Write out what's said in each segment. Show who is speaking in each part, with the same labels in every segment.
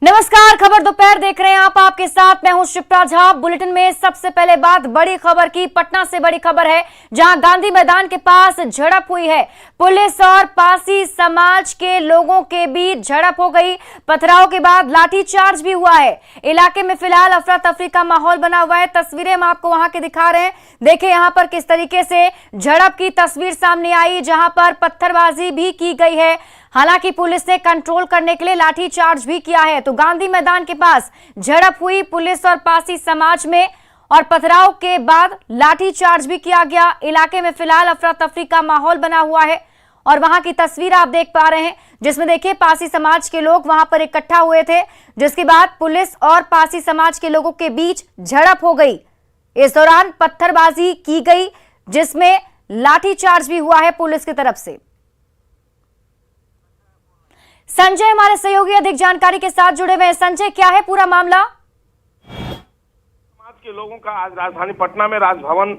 Speaker 1: नमस्कार, खबर दोपहर देख रहे हैं आप। आपके साथ मैं हूं शिप्रा झा। बुलेटिन में सबसे पहले बात बड़ी खबर की। पटना से बड़ी खबर है, जहां गांधी मैदान के पास झड़प हुई है। पुलिस और पासी समाज के लोगों के बीच झड़प हो गई। पथराव के बाद लाठीचार्ज भी हुआ है। इलाके में फिलहाल अफरा तफरी का माहौल बना हुआ है। तस्वीरें हम आपको वहां की दिखा रहे हैं। देखिए यहां पर किस तरीके से झड़प की तस्वीर सामने आई, जहां पर पत्थरबाजी भी की गई है। हालांकि पुलिस ने कंट्रोल करने के लिए लाठीचार्ज भी किया है। तो गांधी मैदान के पास झड़प हुई पुलिस और पासी समाज में, और पथराव के बाद लाठीचार्ज भी किया गया। इलाके में फिलहाल अफरा तफरी का माहौल बना हुआ है और वहां की तस्वीर आप देख पा रहे हैं, जिसमें देखिए पासी समाज के लोग वहां पर इकट्ठा हुए थे, जिसके बाद पुलिस और पासी समाज के लोगों के बीच झड़प हो गई। इस दौरान पत्थरबाजी की गई, जिसमें लाठीचार्ज भी हुआ है पुलिस की तरफ से। संजय हमारे सहयोगी अधिक जानकारी के साथ जुड़े हुए हैं। संजय, क्या है पूरा मामला?
Speaker 2: समाज के लोगों का आज राजधानी पटना में राजभवन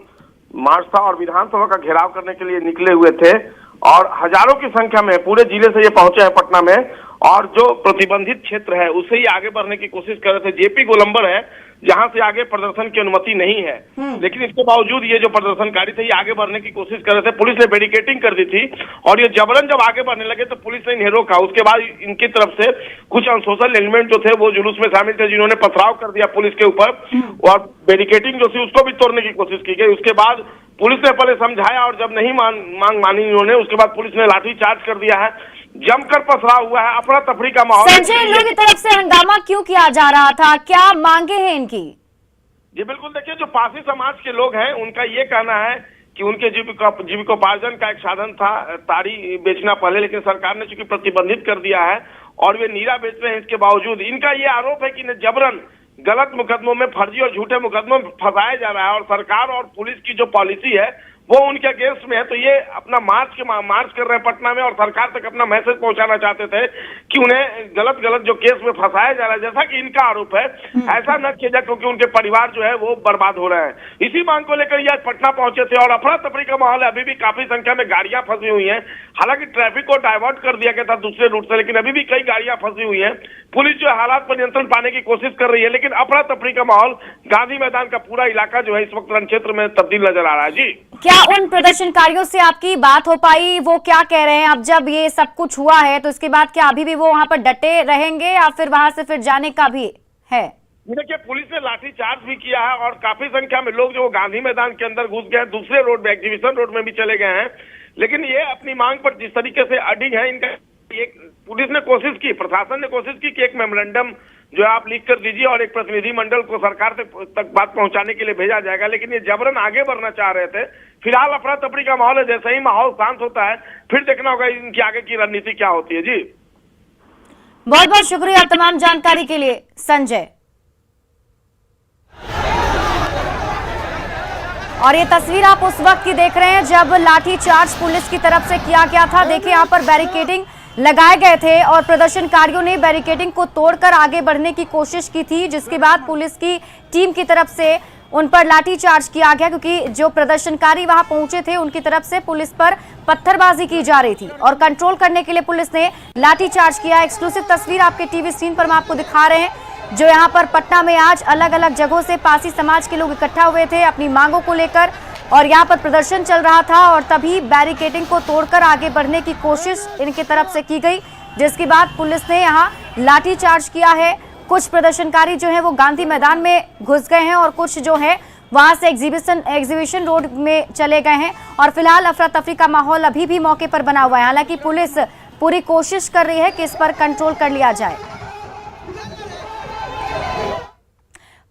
Speaker 2: मार्च था और विधानसभा का घेराव करने के लिए निकले हुए थे और हजारों की संख्या में पूरे जिले से ये पहुंचे हैं पटना में, और जो प्रतिबंधित क्षेत्र है उससे ही आगे बढ़ने की कोशिश कर रहे थे। जेपी गोलंबर है जहां से आगे प्रदर्शन की अनुमति नहीं है, लेकिन इसके बावजूद ये जो प्रदर्शनकारी थे ये आगे बढ़ने की कोशिश कर रहे थे। पुलिस ने बैरिकेडिंग कर दी थी और ये जबरन जब आगे बढ़ने लगे तो पुलिस ने इन्हें रोका। उसके बाद इनकी तरफ से कुछ अनसोशल एलिमेंट जो थे वो जुलूस में शामिल थे, जिन्होंने पथराव कर दिया पुलिस के ऊपर और बैरिकेडिंग जो थी उसको भी तोड़ने की कोशिश की गई। उसके बाद पुलिस ने पहले समझाया और जब नहीं मांग मानी इन्होंने, उसके बाद पुलिस ने लाठीचार्ज कर दिया है। जमकर पथराव हुआ है, अफरा तफरी का माहौल।
Speaker 1: संजय, इन लोगों की तरफ से हंगामा क्यों किया जा रहा था? क्या मांगे हैं इनकी?
Speaker 2: जी बिल्कुल, देखिए जो पासी समाज के लोग हैं उनका ये कहना है कि उनके जीविकोपार्जन का एक साधन था ताड़ी बेचना पहले, लेकिन सरकार ने चूंकि प्रतिबंधित कर दिया है और वे नीरा बेच रहे हैं। इसके बावजूद इनका ये आरोप है कि इन्हें जबरन गलत मुकदमों में, फर्जी और झूठे मुकदमों में फंसाया जा रहा है और सरकार और पुलिस की जो पॉलिसी है वो उनके अगेंस्ट में है। तो ये अपना मार्च कर रहे हैं पटना में और सरकार तक अपना मैसेज पहुंचाना चाहते थे कि उन्हें गलत जो केस में फंसाया जा रहा है, जैसा कि इनका आरोप है, ऐसा न किया जाए क्योंकि उनके परिवार जो है वो बर्बाद हो रहे हैं। इसी मांग को लेकर ये आज पटना पहुंचे थे और अफरा तफरी का माहौल है। अभी भी काफी संख्या में गाड़ियां फंसी हुई हैं। हालांकि ट्रैफिक को डाइवर्ट कर दिया गया था दूसरे रूट से, लेकिन अभी भी कई गाड़ियां फंसी हुई हैं। पुलिस जो हालात पर नियंत्रण पाने की कोशिश कर रही है, लेकिन अफरा तफरी का माहौल गांधी मैदान का पूरा इलाका जो है इस वक्त रण क्षेत्र में तब्दील नजर आ रहा है। जी,
Speaker 1: क्या उन प्रदर्शनकारियों से आपकी बात हो पाई? वो क्या कह रहे हैं? अब जब ये सब कुछ हुआ है तो इसके बाद क्या अभी भी वो वहां पर डटे रहेंगे या फिर वहां से फिर जाने का भी है?
Speaker 2: देखिए, पुलिस ने लाठीचार्ज भी किया है और काफी संख्या में लोग जो गांधी मैदान के अंदर घुस गए, दूसरे रोड में एग्जीबिशन रोड में भी चले गए हैं। लेकिन ये अपनी मांग पर जिस तरीके से अडिग है, इनका एक पुलिस ने कोशिश की, प्रशासन ने कोशिश की कि एक मेमोरेंडम जो आप लिख कर दीजिए और एक प्रतिनिधि मंडल को सरकार तक बात पहुंचाने के लिए भेजा जाएगा, लेकिन ये जबरन आगे बढ़ना चाह रहे थे। फिलहाल अफरा तफरी का माहौल है। जैसे ही माहौल शांत होता है फिर देखना होगा इनकी आगे की रणनीति क्या होती है। जी,
Speaker 1: बहुत बहुत शुक्रिया तमाम जानकारी के लिए संजय। और ये तस्वीर आप उस वक्त की देख रहे हैं जब लाठीचार्ज पुलिस की तरफ से किया गया था। देखिए यहाँ पर बैरिकेडिंग लगाए गए थे और प्रदर्शनकारियों ने बैरिकेडिंग को तोड़कर आगे बढ़ने की कोशिश की थी, जिसके बाद पुलिस की टीम की तरफ से उन पर लाठीचार्ज किया गया, क्योंकि जो प्रदर्शनकारी वहां पहुंचे थे उनकी तरफ से पुलिस पर पत्थरबाजी की जा रही थी और कंट्रोल करने के लिए पुलिस ने लाठीचार्ज किया। एक्सक्लूसिव तस्वीर आपके टीवी स्क्रीन पर हम आपको दिखा रहे हैं, जो यहाँ पर पटना में आज अलग अलग जगहों से पासी समाज के लोग इकट्ठा हुए थे अपनी मांगों को लेकर, और यहाँ पर प्रदर्शन चल रहा था और तभी बैरिकेडिंग को तोड़कर आगे बढ़ने की कोशिश इनकी तरफ से की गई, जिसके बाद पुलिस ने यहाँ लाठीचार्ज किया है। कुछ प्रदर्शनकारी जो है वो गांधी मैदान में घुस गए हैं और कुछ जो है वहां से एग्जीबिशन रोड में चले गए हैं और फिलहाल अफरा तफरी का माहौल अभी भी मौके पर बना हुआ है। हालांकि पुलिस पूरी कोशिश कर रही है कि इस पर कंट्रोल कर लिया जाए।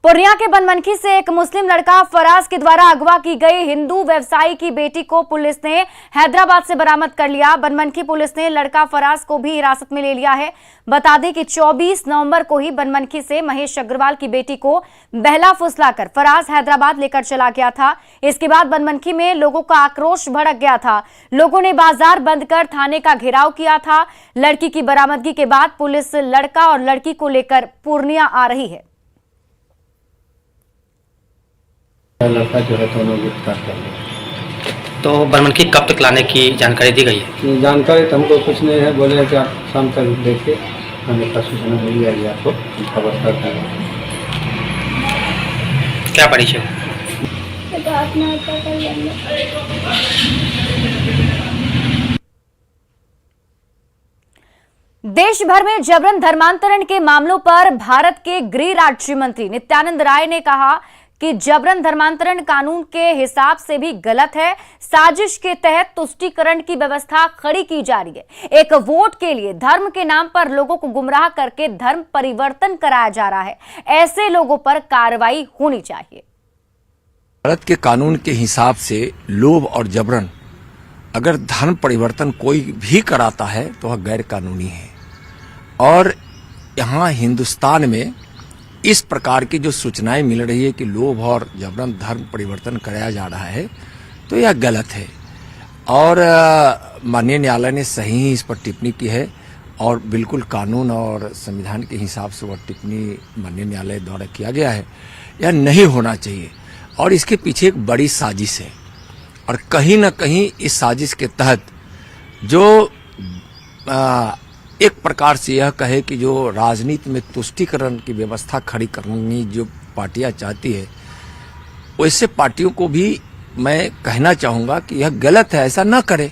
Speaker 1: पूर्णिया के बनमनखी से एक मुस्लिम लड़का फराज के द्वारा अगवा की गई हिंदू व्यवसायी की बेटी को पुलिस ने हैदराबाद से बरामद कर लिया। बनमनखी पुलिस ने लड़का फराज को भी हिरासत में ले लिया है। बता दें कि 24 नवंबर को ही बनमनखी से महेश अग्रवाल की बेटी को बहला फुसलाकर फराज हैदराबाद लेकर चला गया था। इसके बाद बनमनखी में लोगों का आक्रोश भड़क गया था। लोगों ने बाजार बंद कर थाने का घेराव किया था। लड़की की बरामदगी के बाद पुलिस लड़का और लड़की को लेकर पूर्णिया आ रही है।
Speaker 3: लड़का जो है दोनों गिरफ्तार कर लिया।
Speaker 4: तो बनमनखी कब तक लाने की जानकारी दी गई है?
Speaker 3: जानकारी तो हमको कुछ नहीं है, बोले कि आप शाम तक देखिए हमें का सूचना मिल जाएगी आपको, खबर कर देंगे।
Speaker 4: क्या परिचय?
Speaker 1: देश भर में जबरन धर्मांतरण के मामलों पर भारत के गृह राज्य मंत्री नित्यानंद राय ने कहा कि जबरन धर्मांतरण कानून के हिसाब से भी गलत है। साजिश के तहत तुष्टीकरण की व्यवस्था खड़ी की जा रही है। एक वोट के लिए धर्म के नाम पर लोगों को गुमराह करके धर्म परिवर्तन कराया जा रहा है। ऐसे लोगों पर कार्रवाई होनी चाहिए।
Speaker 5: भारत के कानून के हिसाब से लोभ और जबरन अगर धर्म परिवर्तन कोई भी कराता है तो वह गैर कानूनी है। और यहाँ हिंदुस्तान में इस प्रकार की जो सूचनाएं मिल रही है कि लोभ और जबरन धर्म परिवर्तन कराया जा रहा है तो यह गलत है। और माननीय न्यायालय ने सही ही इस पर टिप्पणी की है और बिल्कुल कानून और संविधान के हिसाब से वह टिप्पणी माननीय न्यायालय द्वारा किया गया है। यह नहीं होना चाहिए और इसके पीछे एक बड़ी साजिश है। और कहीं न कहीं इस साजिश के तहत जो एक प्रकार से यह कहे कि जो राजनीति में तुष्टीकरण की व्यवस्था खड़ी करनी जो पार्टियां चाहती है, वैसे पार्टियों को भी मैं कहना चाहूंगा कि यह गलत है, ऐसा न करे।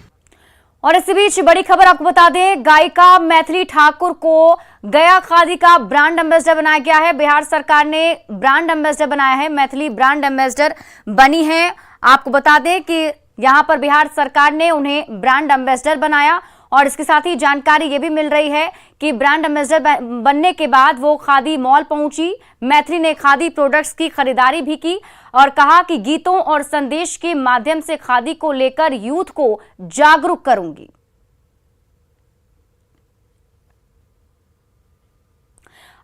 Speaker 1: और इसी बीच बड़ी खबर आपको बता दें, गायिका मैथिली ठाकुर को गया खादी का ब्रांड एम्बेसडर बनाया गया है। बिहार सरकार ने ब्रांड एम्बेसडर बनाया है। मैथिली ब्रांड एम्बेसडर बनी है। आपको बता दें कि यहां पर बिहार सरकार ने उन्हें ब्रांड एम्बेसडर बनाया और इसके साथ ही जानकारी ये भी मिल रही है कि ब्रांड एम्बेसडर बनने के बाद वो खादी मॉल पहुंची। मैथिली ने खादी प्रोडक्ट्स की खरीदारी भी की और कहा कि गीतों और संदेश के माध्यम से खादी को लेकर यूथ को जागरूक करूंगी।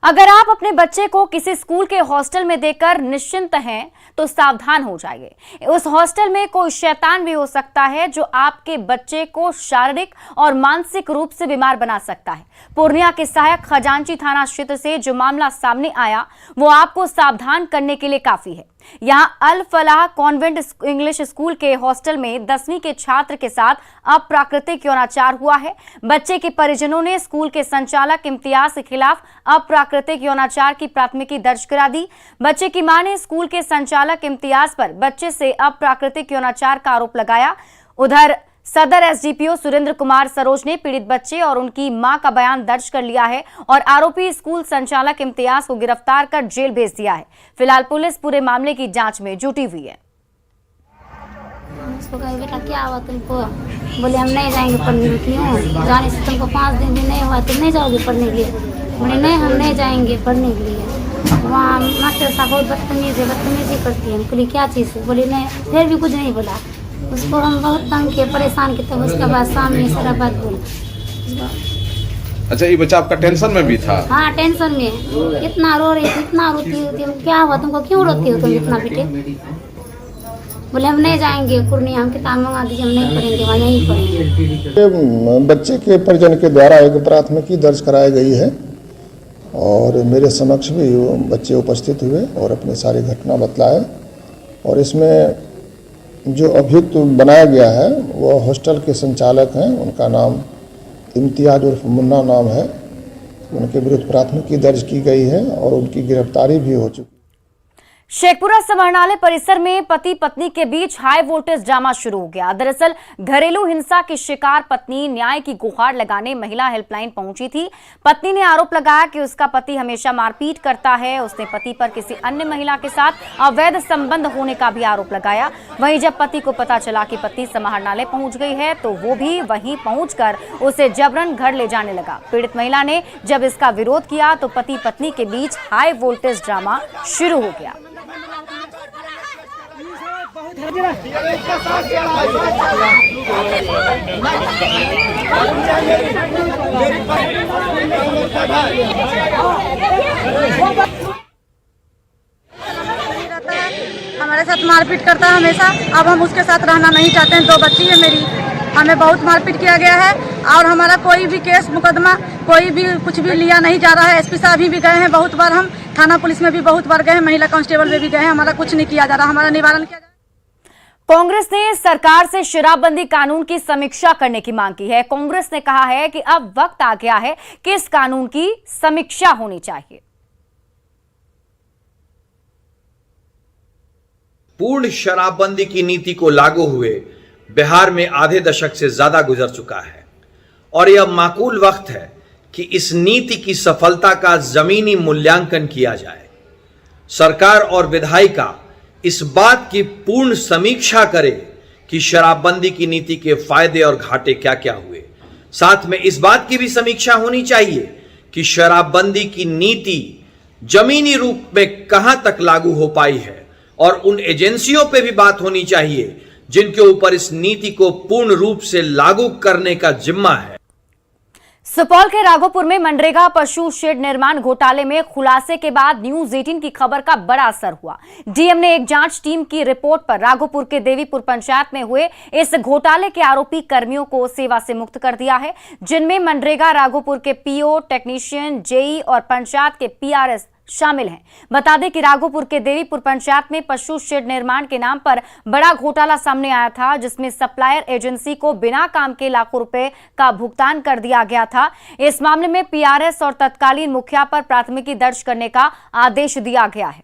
Speaker 1: अगर आप अपने बच्चे को किसी स्कूल के हॉस्टल में देकर निश्चिंत हैं तो सावधान हो जाइए। उस हॉस्टल में कोई शैतान भी हो सकता है जो आपके बच्चे को शारीरिक और मानसिक रूप से बीमार बना सकता है। पूर्णिया के सहायक खजांची थाना क्षेत्र से जो मामला सामने आया वो आपको सावधान करने के लिए काफी है। यहां अल फलाह कॉन्वेंट इंग्लिश स्कूल के हॉस्टल में 10वीं के छात्र के साथ अप्राकृतिक यौनाचार हुआ है। बच्चे के परिजनों ने स्कूल के संचालक इम्तियाज के खिलाफ अप्राकृतिक यौनाचार की प्राथमिकी दर्ज करा दी। बच्चे की मां ने स्कूल के संचालक इम्तियाज पर बच्चे से अप्राकृतिक यौनाचार का आरोप लगाया। उधर सदर एसडीपीओ सुरेंद्र कुमार सरोज ने पीड़ित बच्चे और उनकी मां का बयान दर्ज कर लिया है और आरोपी स्कूल संचालक इम्तियाज को गिरफ्तार कर जेल भेज दिया है। फिलहाल पुलिस पूरे मामले की जांच में जुटी हुई है।
Speaker 6: उसको कहे बेटा क्या हुआ तुमको? बोले हम नहीं जाएंगे पढ़ने। क्यों? जाने से तुमको 5 दिन भी नहीं हुआ, तुम नहीं जाओगे पढ़ने के लिए? बोले नहीं हम नहीं जाएंगे पढ़ने के लिए। वहाँ मास्टर साहब बहुत बदतमीजी करती है। बोली क्या चीज़ है? बोले नहीं, फिर भी कुछ नहीं बोला। उसको हम बहुत तंग किए, परेशान किए। तब उसके बाद सामने सारा बात बोला।
Speaker 7: अच्छा, ये बच्चा आपका टेंशन में भी था?
Speaker 6: हाँ टेंशन में, इतना रो रही थी, इतना रोती होती। क्या हुआ तुमको, क्यों रोती हो तुम इतना बेटे? बोले हम नहीं जाएंगे पूर्णिया, हम किताब मंगा दीजिए, हम नहीं पढ़ेंगे, वहाँ यहीं पढ़ेंगे।
Speaker 8: बच्चे के परिजन के द्वारा एक प्राथमिकी दर्ज कराई गई है और मेरे समक्ष भी बच्चे उपस्थित हुए और अपनी सारी घटना बतलाए। और इसमें जो अभियुक्त बनाया गया है वो हॉस्टल के संचालक हैं, उनका नाम इम्तियाज उर्फ मुन्ना नाम है। उनके विरुद्ध प्राथमिकी दर्ज की गई है और उनकी गिरफ्तारी भी हो चुकी।
Speaker 1: शेखपुरा समाहरणालय परिसर में पति पत्नी के बीच हाई वोल्टेज ड्रामा शुरू हो गया। दरअसल घरेलू हिंसा की शिकार पत्नी न्याय की गुहार लगाने महिला हेल्पलाइन पहुंची थी। पत्नी ने आरोप लगाया कि उसका पति हमेशा मारपीट करता है। उसने पति पर किसी अन्य महिला के साथ अवैध संबंध होने का भी आरोप लगाया। वहीं जब पति को पता चला कि पत्नी समाहरणालय पहुंच गई है तो वो भी वहीं पहुंचकर उसे जबरन घर ले जाने लगा। पीड़ित महिला ने जब इसका विरोध किया तो पति पत्नी के बीच हाई वोल्टेज ड्रामा शुरू हो गया।
Speaker 9: हमारे साथ मारपीट करता है हमेशा। अब हम उसके साथ रहना नहीं चाहते हैं। 2 बच्ची है मेरी। हमें बहुत मारपीट किया गया है और हमारा कोई भी केस मुकदमा कोई भी कुछ भी लिया नहीं जा रहा है। एसपी साहब भी गए हैं बहुत बार, हम थाना पुलिस में भी बहुत बार गए हैं, महिला कांस्टेबल में भी गए हैं। हमारा कुछ नहीं किया जा रहा, हमारा निवारण किया जा रहा।
Speaker 1: कांग्रेस ने सरकार से शराबबंदी कानून की समीक्षा करने की मांग की है। कांग्रेस ने कहा है कि अब वक्त आ गया है कि इस कानून की समीक्षा होनी चाहिए।
Speaker 4: पूर्ण शराबबंदी की नीति को लागू हुए बिहार में आधे दशक से ज्यादा गुजर चुका है और यह माकूल वक्त है कि इस नीति की सफलता का जमीनी मूल्यांकन किया जाए। सरकार और विधायिका इस बात की पूर्ण समीक्षा करे कि शराबबंदी की नीति के फायदे और घाटे क्या क्या हुए। साथ में इस बात की भी समीक्षा होनी चाहिए कि शराबबंदी की नीति जमीनी रूप में कहां तक लागू हो पाई है और उन एजेंसियों पे भी बात होनी चाहिए जिनके ऊपर इस नीति को पूर्ण रूप से लागू करने का जिम्मा है।
Speaker 1: सुपौल के राघोपुर में मनरेगा पशु शेड निर्माण घोटाले में खुलासे के बाद न्यूज 18 की खबर का बड़ा असर हुआ। डीएम ने एक जांच टीम की रिपोर्ट पर राघोपुर के देवीपुर पंचायत में हुए इस घोटाले के आरोपी कर्मियों को सेवा से मुक्त कर दिया है, जिनमें मनरेगा राघोपुर के पीओ, टेक्नीशियन, जेई और पंचायत के पीआरएस शामिल हैं। बता दें कि राघोपुर के देवीपुर पंचायत में पशु शेड निर्माण के नाम पर बड़ा घोटाला सामने आया था, जिसमें सप्लायर एजेंसी को बिना काम के लाखों रुपए का भुगतान कर दिया गया था। इस मामले में पीआरएस और तत्कालीन मुखिया पर प्राथमिकी दर्ज करने का आदेश दिया गया है।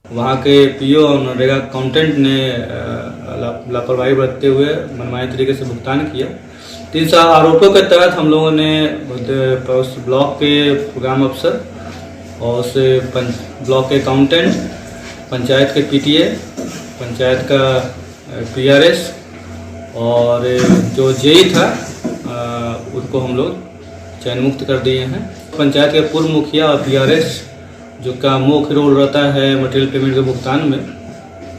Speaker 10: वहाँ के पीओ और मनरेगा अकाउंटेंट ने लापरवाही बरतते हुए मनमानी तरीके से भुगतान किया। 3 आरोपों के तहत हम लोगों ने उस ब्लॉक के प्रोग्राम अफसर और उस ब्लॉक के अकाउंटेंट, पंचायत के पीटीए, पंचायत का पीआरएस और जो जेई था उनको हम लोग चयन मुक्त कर दिए हैं। पंचायत के पूर्व मुखिया और पीआरएस जो का मुख्य रोल रहता है मटेरियल पेमेंट के भुगतान में,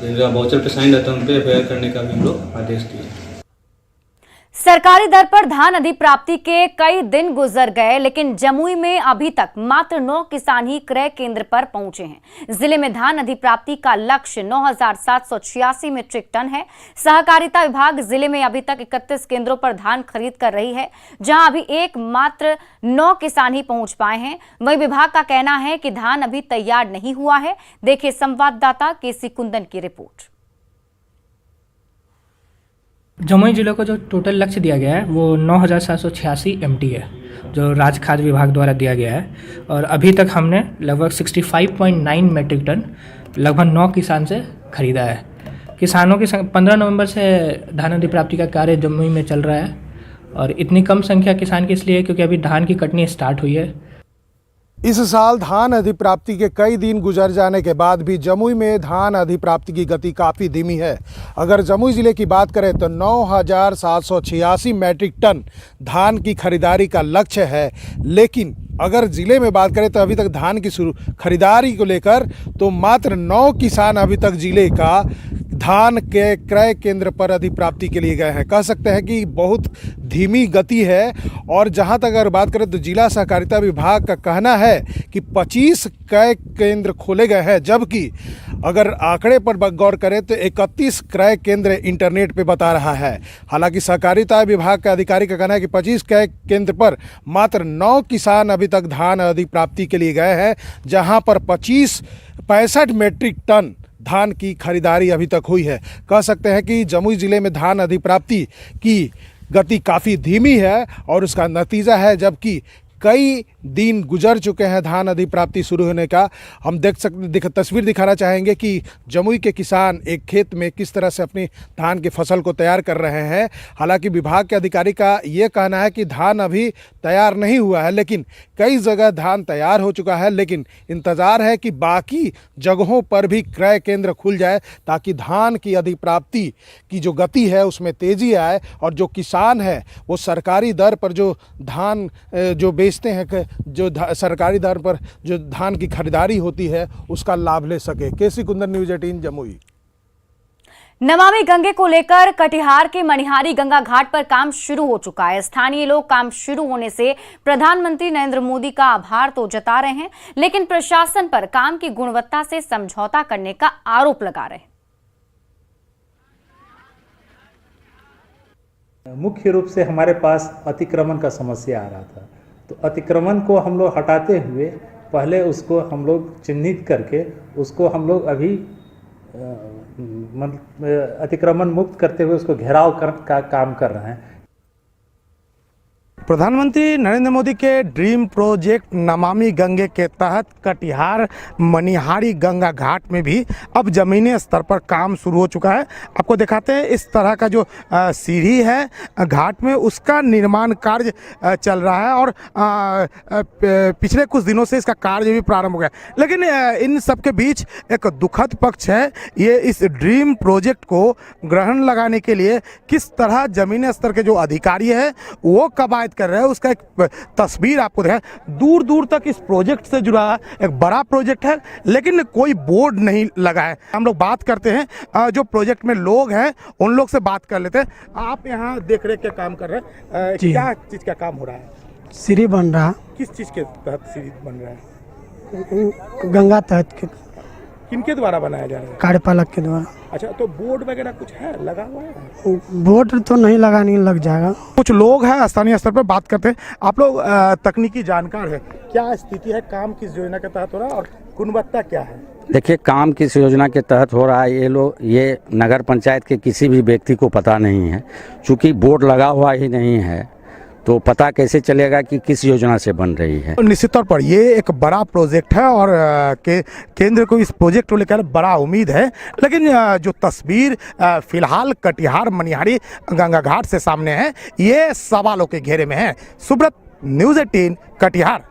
Speaker 10: जिनका वाउचर पे साइन रहता है, उन पर एफआईआर करने का भी हम लोग आदेश दिए।
Speaker 1: सरकारी दर पर धान अधिप्राप्ति के कई दिन गुजर गए, लेकिन जमुई में अभी तक मात्र 9 किसान ही क्रय केंद्र पर पहुंचे हैं। जिले में धान अधिप्राप्ति का लक्ष्य 9,786 मीट्रिक टन है। सहकारिता विभाग जिले में अभी तक 31 केंद्रों पर धान खरीद कर रही है, जहां अभी एक मात्र 9 किसान ही पहुंच पाए हैं। वहीं विभाग का कहना है कि धान अभी तैयार नहीं हुआ है। देखिए संवाददाता केसी कुंदन की रिपोर्ट।
Speaker 11: जमुई जिले को जो टोटल लक्ष्य दिया गया है वो 9,786 MT है, जो राज्य खाद्य विभाग द्वारा दिया गया है। और अभी तक हमने लगभग 65.9 मीट्रिक टन लगभग 9 किसान से खरीदा है। किसानों की 15 नवंबर से धान अधिप्राप्ति का कार्य जमुई में चल रहा है और इतनी कम संख्या किसान की इसलिए क्योंकि अभी धान की कटनी स्टार्ट हुई है।
Speaker 12: इस साल धान अधिप्राप्ति के कई दिन गुजर जाने के बाद भी जमुई में धान अधिप्राप्ति की गति काफ़ी धीमी है। अगर जमुई ज़िले की बात करें तो 9,786 मीट्रिक टन धान की खरीदारी का लक्ष्य है, लेकिन अगर ज़िले में बात करें तो अभी तक धान की खरीदारी को लेकर तो मात्र 9 किसान अभी तक ज़िले का धान के क्रय केंद्र पर अधिप्राप्ति के लिए गए हैं। कह सकते हैं कि बहुत धीमी गति है। और जहां तक अगर बात करें तो जिला सहकारिता विभाग का कहना है कि 25 क्रय केंद्र खोले गए हैं, जबकि अगर आंकड़े पर गौर करें तो 31 क्रय केंद्र इंटरनेट पे बता रहा है। हालांकि सहकारिता विभाग का अधिकारी का कहना है कि 25 क्रय केंद्र पर मात्र 9 किसान अभी तक धान अधिप्राप्ति के लिए गए हैं, जहां पर 65 मीट्रिक टन धान की खरीदारी अभी तक हुई है। कह सकते हैं कि जमुई ज़िले में धान अधिप्राप्ति की गति काफ़ी धीमी है और उसका नतीजा है, जबकि कई दिन गुजर चुके हैं धान अधिप्राप्ति शुरू होने का। हम तस्वीर दिखाना चाहेंगे कि जमुई के किसान एक खेत में किस तरह से अपनी धान की फसल को तैयार कर रहे हैं। हालांकि विभाग के अधिकारी का ये कहना है कि धान अभी तैयार नहीं हुआ है, लेकिन कई जगह धान तैयार हो चुका है। लेकिन इंतज़ार है कि बाकी जगहों पर भी क्रय केंद्र खुल जाए ताकि धान की अधिप्राप्ति की जो गति है उसमें तेज़ी आए और जो किसान है वो सरकारी दर पर जो धान जो बेचते हैं, जो सरकारी दर पर जो धान की खरीदारी होती है उसका लाभ ले सके। केसी कुंदन, न्यूज़ 18 जमुई।
Speaker 1: नमामि गंगे को लेकर कटिहार के मनिहारी गंगा घाट पर काम शुरू हो चुका है। स्थानीय लोग काम शुरू होने से प्रधानमंत्री नरेंद्र मोदी का आभार तो जता रहे हैं, लेकिन प्रशासन पर काम की गुणवत्ता से समझौता करने का आरोप लगा रहे हैं।
Speaker 3: मुख्य रूप से हमारे पास अतिक्रमण का समस्या आ रहा था, तो अतिक्रमण को हम लोग हटाते हुए पहले उसको हम लोग चिन्हित करके उसको हम लोग अभी अतिक्रमण मुक्त करते हुए उसको घेराव का काम कर रहे हैं।
Speaker 12: प्रधानमंत्री नरेंद्र मोदी के ड्रीम प्रोजेक्ट नमामि गंगे के तहत कटिहार मनिहारी गंगा घाट में भी अब जमीनी स्तर पर काम शुरू हो चुका है। आपको दिखाते हैं, इस तरह का जो सीढ़ी है घाट में, उसका निर्माण कार्य चल रहा है और पिछले कुछ दिनों से इसका कार्य भी प्रारंभ हो गया। लेकिन इन सब के बीच एक दुखद पक्ष है। ये इस ड्रीम प्रोजेक्ट को ग्रहण लगाने के लिए किस तरह जमीनी स्तर के जो अधिकारी है वो कवायद कर रहे हैं, उसका एक तस्वीर आपको दिखाएं। दूर दूर तक इस प्रोजेक्ट से जुड़ा एक बड़ा प्रोजेक्ट है, लेकिन कोई बोर्ड नहीं लगा है। हम लोग बात करते हैं जो प्रोजेक्ट में लोग हैं, उन लोग से बात कर लेते हैं। आप यहाँ देख रेख के काम कर रहे हैं, क्या चीज का काम हो रहा है?
Speaker 13: सीढ़ी बन रहा।
Speaker 12: किस चीज के तहत सीढ़ी बन रहा है?
Speaker 13: गंगा तहत के।
Speaker 12: किनके द्वारा बनाया जा रहा है?
Speaker 13: कार्यपालक के द्वारा।
Speaker 12: अच्छा, तो बोर्ड वगैरह कुछ है लगा हुआ है?
Speaker 13: बोर्ड तो नहीं लगा, नहीं लग जाएगा।
Speaker 12: कुछ लोग हैं स्थानीय स्तर पर, बात करते हैं। आप लोग तकनीकी जानकार है, क्या स्थिति है? काम किस योजना के तहत हो रहा है और गुणवत्ता क्या है?
Speaker 14: देखिए, काम किस योजना के तहत हो रहा है ये नगर पंचायत के किसी भी व्यक्ति को पता नहीं है। चूँकि बोर्ड लगा हुआ ही नहीं है तो पता कैसे चलेगा कि किस योजना से बन रही है।
Speaker 12: निश्चित तौर पर ये एक बड़ा प्रोजेक्ट है और केंद्र को इस प्रोजेक्ट को लेकर बड़ा उम्मीद है। लेकिन जो तस्वीर फिलहाल कटिहार मनिहारी गंगा घाट से सामने है, ये सवालों के घेरे में है। सुब्रत, न्यूज़ 18 कटिहार।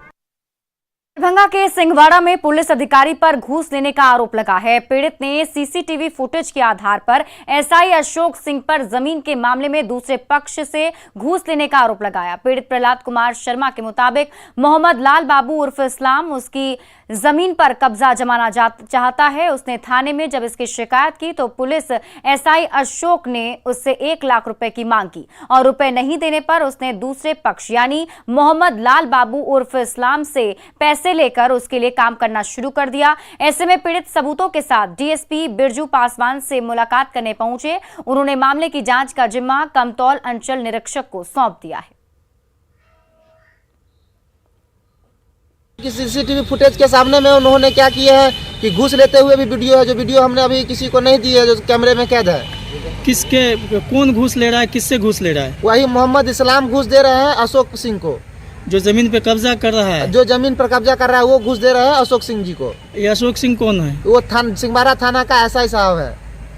Speaker 1: दरभंगा के सिंहवाड़ा में पुलिस अधिकारी पर घूस लेने का आरोप लगा है। पीड़ित ने सीसीटीवी फुटेज के आधार पर एसआई अशोक सिंह पर जमीन के मामले में दूसरे पक्ष से घूस लेने का आरोप लगाया। पीड़ित प्रहलाद कुमार शर्मा के मुताबिक मोहम्मद लाल बाबू उर्फ इस्लाम उसकी जमीन पर कब्जा जमाना चाहता है। उसने थाने में जब इसकी शिकायत की तो पुलिस एसआई अशोक ने उससे 1 लाख रुपए की मांग की और रुपए नहीं देने पर उसने दूसरे पक्ष यानी मोहम्मद लाल बाबू उर्फ इस्लाम से पैसे लेकर उसके लिए काम करना शुरू कर दिया। ऐसे में पीड़ित सबूतों के साथ डीएसपी बिरजू पासवान से मुलाकात करने पहुंचे। उन्होंने मामले की जांच का जिम्मा कमतौल अंचल निरीक्षक को सौंप दिया है।
Speaker 15: सीसीटीवी फुटेज के सामने में उन्होंने क्या किया है कि घूस लेते हुए भी वीडियो है, जो वीडियो हमने अभी किसी को नहीं दी है, जो कैमरे में कैद है।
Speaker 16: किसके, कौन घूस ले रहा है, किससे घूस ले रहा है?
Speaker 15: वही मोहम्मद इस्लाम घूस दे रहे हैं अशोक सिंह को,
Speaker 16: जो जमीन पे कब्जा कर रहा है।
Speaker 15: जो जमीन पर कब्जा कर रहा है वो घूस दे रहे हैं अशोक सिंह जी को।
Speaker 16: ये अशोक सिंह कौन है?
Speaker 15: वो सिंहवाड़ा थाना का एसआई साहब है।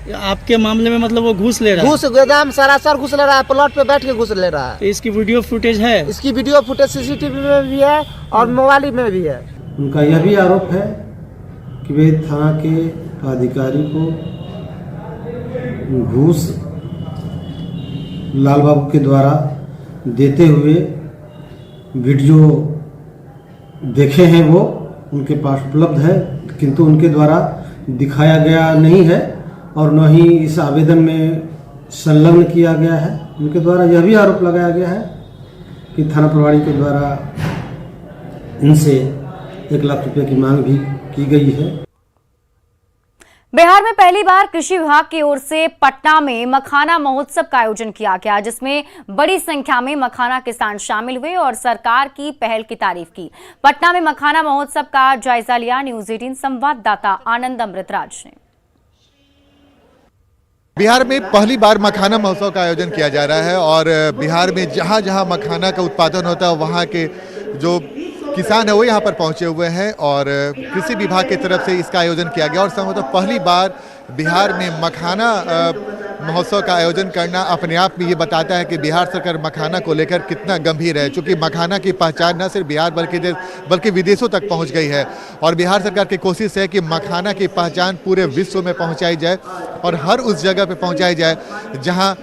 Speaker 16: आपके मामले में मतलब वो घूस ले रहा है?
Speaker 15: घूस गोदाम सरासर घूस ले रहा है, प्लॉट पे बैठ के घूस ले रहा है।
Speaker 16: तो इसकी वीडियो फुटेज है?
Speaker 15: इसकी वीडियो फुटेज सीसीटीवी में भी है और मोबाइल में भी है।
Speaker 17: उनका यह भी आरोप है कि वे थाना के अधिकारी को घूस लाल बाबू के द्वारा देते हुए वीडियो देखे हैं, वो उनके पास उपलब्ध है, किंतु उनके द्वारा दिखाया गया नहीं है और न ही इस आवेदन में संलग्न किया गया है। उनके द्वारा यह भी आरोप लगाया गया है कि थाना प्रभारी के द्वारा इनसे 1 लाख रुपए की मांग भी की गई है।
Speaker 1: बिहार में पहली बार कृषि विभाग की ओर से पटना में मखाना महोत्सव का आयोजन किया गया, जिसमें बड़ी संख्या में मखाना किसान शामिल हुए और सरकार की पहल की तारीफ की। पटना में मखाना महोत्सव का जायजा लिया न्यूज़ 18 संवाददाता आनंद अमृतराज ने।
Speaker 18: बिहार में पहली बार मखाना महोत्सव का आयोजन किया जा रहा है और बिहार में जहां जहां मखाना का उत्पादन होता है वहां के जो किसान है वो यहाँ पर पहुँचे हुए हैं और कृषि विभाग की तरफ से इसका आयोजन किया गया और संभवतः पहली बार बिहार में मखाना महोत्सव का आयोजन करना अपने आप में ये बताता है कि बिहार सरकार मखाना को लेकर कितना गंभीर है। चूँकि मखाना की पहचान न सिर्फ बिहार बल्कि विदेशों तक पहुँच गई है और बिहार सरकार की कोशिश है कि मखाना की पहचान पूरे विश्व में पहुँचाई जाए और हर उस जगह पर पहुँचाई जाए जहाँ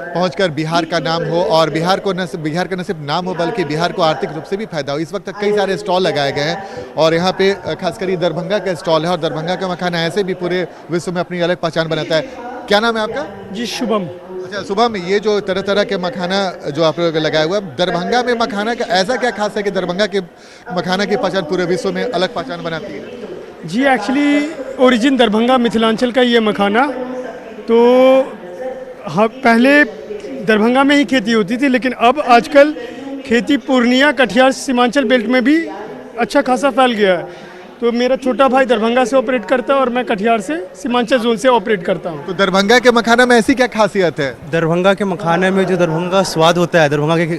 Speaker 18: पहुंचकर बिहार का नाम हो और बिहार का न सिर्फ नाम हो बल्कि बिहार को आर्थिक रूप से भी फायदा हो। इस वक्त कई सारे स्टॉल लगाए गए हैं और यहाँ पे खासकर दरभंगा का स्टॉल है और दरभंगा का मखाना ऐसे भी पूरे विश्व में अपनी अलग पहचान बनाता है। क्या नाम है आपका?
Speaker 13: जी, शुभम।
Speaker 18: अच्छा शुभम, ये जो तरह तरह के मखाना जो आप लोग लगाया हुआ है, दरभंगा में मखाना का ऐसा क्या खास है कि दरभंगा के मखाना की पहचान पूरे विश्व में अलग पहचान बनाती है?
Speaker 13: जी, एक्चुअली ओरिजिन दरभंगा मिथिलांचल का ये मखाना, तो हाँ पहले दरभंगा में ही खेती होती थी, लेकिन अब आजकल खेती पूर्णिया कटिहार सीमांचल बेल्ट में भी अच्छा खासा फैल गया है। तो मेरा छोटा भाई दरभंगा से ऑपरेट करता है और मैं कटिहार से सीमांचल जोन से ऑपरेट करता हूँ।
Speaker 18: तो दरभंगा के मखाना में ऐसी क्या खासियत है?
Speaker 19: दरभंगा के मखाने में जो दरभंगा का स्वाद होता है, दरभंगा के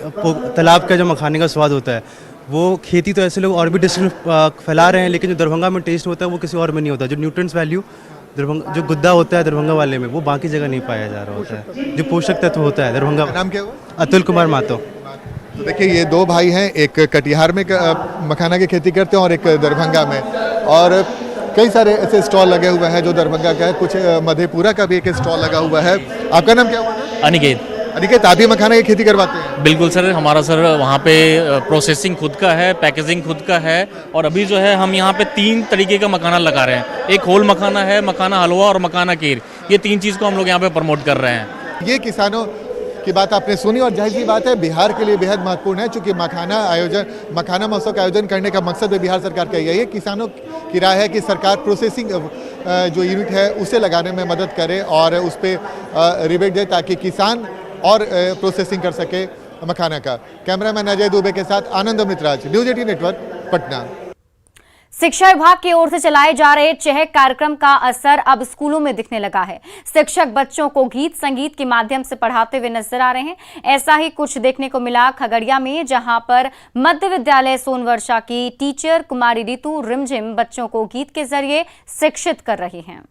Speaker 19: तालाब का जो मखाने का स्वाद होता है, वो खेती तो ऐसे लोग और भी डिस्ट्रिक्ट फैला रहे हैं, लेकिन जो दरभंगा में टेस्ट होता है वो किसी और में नहीं होता। जो न्यूट्रिएंट्स वैल्यू दरभंगा जो गुद्दा होता है दरभंगा वाले में, वो बाकी जगह नहीं पाया जा रहा होता है। जो पोषक तत्व होता है दरभंगा।
Speaker 18: नाम क्या हुआ?
Speaker 19: अतुल कुमार मातो।
Speaker 18: तो देखिए ये दो भाई हैं, एक कटिहार में मखाना की खेती करते हैं और एक दरभंगा में, और कई सारे ऐसे स्टॉल लगे हुए हैं जो दरभंगा का है, कुछ मधेपुरा का भी एक स्टॉल लगा हुआ है। आपका नाम क्या हुआ?
Speaker 20: अनिकेत।
Speaker 18: अनिकेत, आप भी मखाना की खेती करवाते हैं?
Speaker 20: बिल्कुल सर, हमारा सर वहाँ पे प्रोसेसिंग खुद का है, पैकेजिंग खुद का है, और अभी जो है हम यहाँ पे 3 तरीके का मखाना लगा रहे हैं। एक होल मखाना है, मखाना हलवा और मखाना खीर। ये 3 चीज़ को हम लोग यहाँ पे प्रमोट कर रहे हैं।
Speaker 18: ये किसानों की बात आपने सुनी, और जाहिर सी बात है बिहार के लिए बेहद महत्वपूर्ण है, क्योंकि मखाना महोत्सव का आयोजन करने का मकसद भी बिहार सरकार का यही है। किसानों की राय है कि सरकार प्रोसेसिंग जो यूनिट है उसे लगाने में मदद करे और उस पर रिबेट दे, ताकि किसान और प्रोसेसिंग कर सके मखाना का। कैमरामैन अजय दुबे के साथ आनंद अमृतराज, न्यूज़ 18 नेटवर्क, पटना।
Speaker 1: शिक्षा विभाग की ओर से चलाए जा रहे चहक कार्यक्रम का असर अब स्कूलों में दिखने लगा है। शिक्षक बच्चों को गीत संगीत के माध्यम से पढ़ाते हुए नजर आ रहे हैं। ऐसा ही कुछ देखने को मिला खगड़िया में, जहां पर मध्य विद्यालय सोनवर्षा की टीचर कुमारी रितु रिमझिम बच्चों को गीत के जरिए शिक्षित कर रही हैं।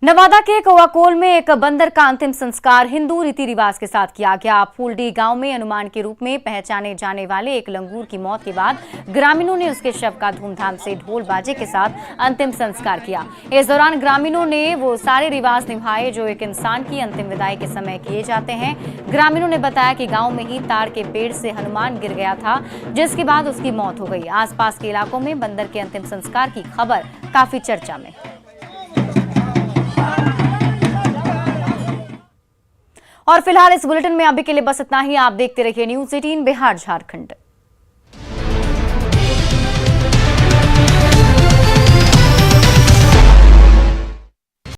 Speaker 1: नवादा के कौआकोल में एक बंदर का अंतिम संस्कार हिंदू रीति रिवाज के साथ किया गया। फूलडी गांव में अनुमान के रूप में पहचाने जाने वाले एक लंगूर की मौत के बाद ग्रामीणों ने उसके शव का धूमधाम से ढोल बाजे के साथ अंतिम संस्कार किया। इस दौरान ग्रामीणों ने वो सारे रिवाज निभाए जो एक इंसान की अंतिम विदाई के समय किए जाते हैं। ग्रामीणों ने बताया कि गाँव में ही ताड़ के पेड़ से हनुमान गिर गया था, जिसके बाद उसकी मौत हो गई। आसपास के इलाकों में बंदर के अंतिम संस्कार की खबर काफी चर्चा में। और फिलहाल इस बुलेटिन में अभी के लिए बस इतना ही। आप देखते रहिए न्यूज़ 18 बिहार झारखंड।